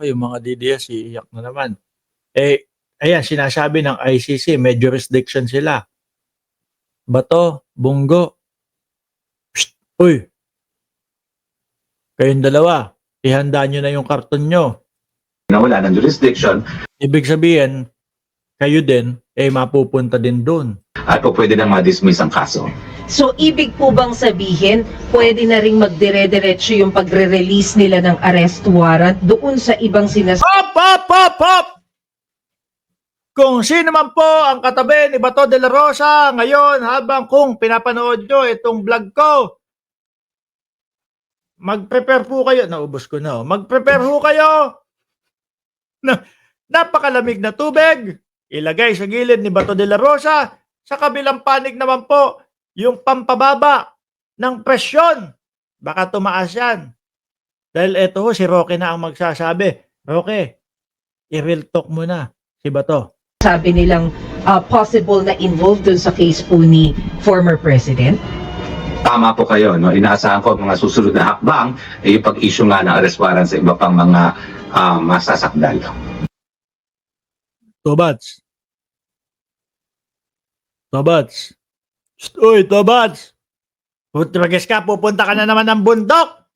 Naku, yung mga DDS, iiyak na naman. Eh, ayan, sinasabi ng ICC, may jurisdiction sila. Bato, Bunggo. Psst, uy, kayong dalawa, ihanda nyo na yung karton nyo. Na wala ng jurisdiction Ibig sabihin, kayo din, mapupunta din doon. at po pwede nang ma-dismiss ang kaso. So, ibig po bang sabihin, pwede na ring magdire-diretso yung pagre-release nila ng arrest warrant doon sa ibang Hop, hop, hop, hop! Kung sino man po ang katabi ni Bato de la Rosa ngayon habang kung pinapanood nyo itong vlog ko, mag-prepare po kayo. Naubos ko na. Mag-prepare po kayo. Napakalamig na tubig. Ilagay sa gilid ni Bato de la Rosa. Sa kabilang panig naman po, yung pampababa ng presyon. Baka tumaas yan. Dahil ito ho, si Roque na ang magsasabi. Roque, i-real talk mo na si Bato. sabi nilang possible na involved dun sa case po ni former president? Tama po kayo, no? Inaasahan ko mga susunod na hakbang ay yung pag-issue nga ng arrest warrant sa iba pang mga masasakdal. Tobats. Tobats. Uy, Tobats. Putrages ka, pupunta ka na naman ng bundok.